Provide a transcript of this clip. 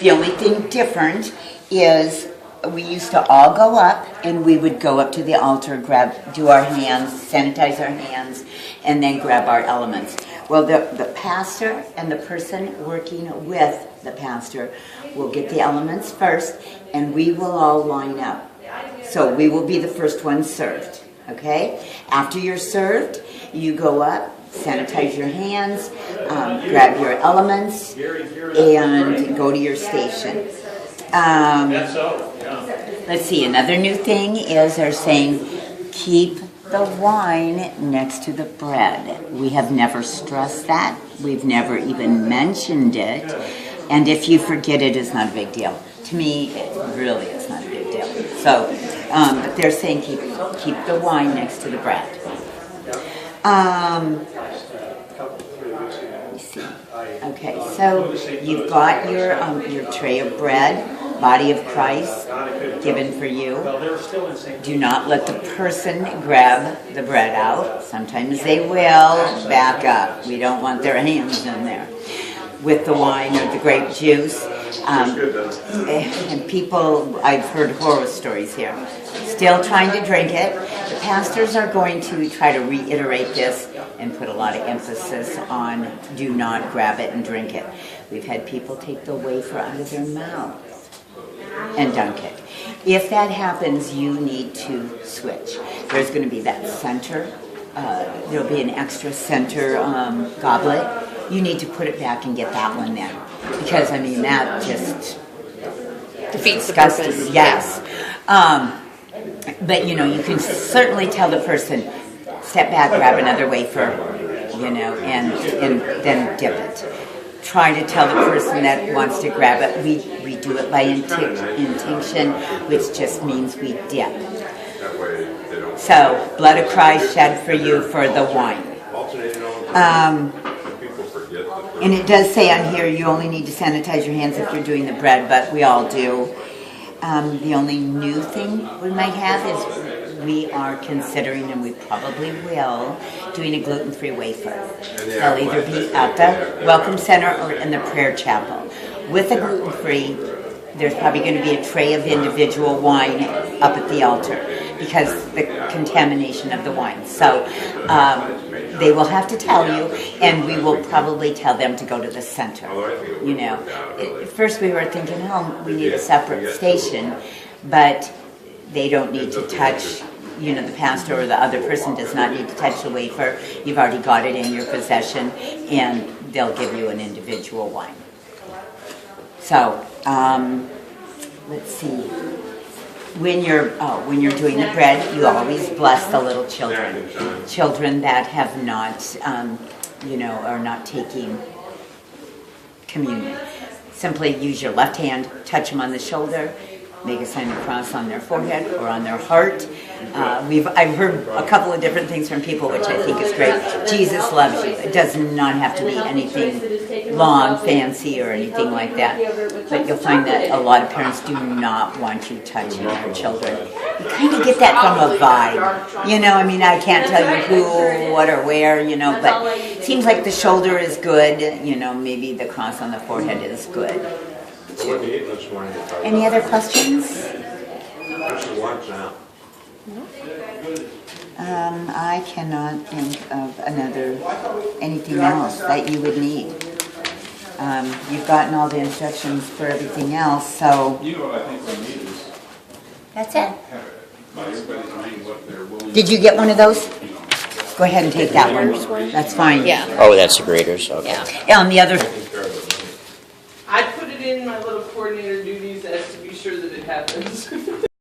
The only thing different is we used to all go up, and we would go up to the altar, do our hands, sanitize our hands, and then grab our elements. Well, the pastor and the person working with the pastor will get the elements first, and we will all line up. So we will be the first ones served, okay? After you're served, you go up, sanitize your hands, grab your elements, and go to your station. Let's see, another new thing is they're saying keep the wine next to the bread. We have never stressed that. We've never even mentioned it. And if you forget it, it's not a big deal. To me, it really is not a big deal. So, but they're saying keep the wine next to the bread. Let me see. Okay, so you've got your tray of bread, body of Christ, given for you. Do not let the person grab the bread out. Sometimes they will. Back up. We don't want their hands in there with the wine or the grape juice. And people, I've heard horror stories here, still trying to drink it. The pastors are going to try to reiterate this and put a lot of emphasis on do not grab it and drink it. We've had people take the wafer out of their mouth and dunk it. If that happens, you need to switch. There's going to be that center. There'll be an extra center goblet. You need to put it back and get that one then. Because, I mean, that just defeats the purpose. Yes. But, you know, you can certainly tell the person, step back, grab another wafer, you know, and then dip it. Try to tell the person that wants to grab it. We do it by intinction, which just means we dip. So, blood of Christ shed for you for the wine. And it does say on here you only need to sanitize your hands if you're doing the bread, but we all do. The only new thing we might have is we are considering, and we probably will, doing a gluten-free wafer. They'll either be at the Welcome Center or in the prayer chapel. With the gluten-free, there's probably going to be a tray of individual wine up at the altar because the contamination of the wine. So they will have to tell you, and we will probably tell them to go to the center. You know, at first we were thinking, oh, we need a separate station, but they don't need to touch, you know, the pastor or the other person does not need to touch the wafer. You've already got it in your possession, and they'll give you an individual wine. So, let's see. When you're doing the bread, you always bless the little children. Children that have not, you know, are not taking communion. Simply use your left hand, touch them on the shoulder, make a sign of the cross on their forehead or on their heart. I've heard a couple of different things from people, which I think is great. Jesus loves you. It does not have to be anything long, fancy, or anything like that. But you'll find that a lot of parents do not want you touching their children. You kind of get that from a vibe. You know, I mean, I can't tell you who, what, or where, you know, but it seems like the shoulder is good. You know, maybe the cross on the forehead is good. Any other questions? I cannot think of anything else that you would need. You've gotten all the instructions for everything else, so that's it. Did you get one of those? Go ahead and take that one. That's fine. Yeah. Oh, that's the graders. Okay. Yeah. The other. I put it in my little coordinator duties as to be sure that it happens.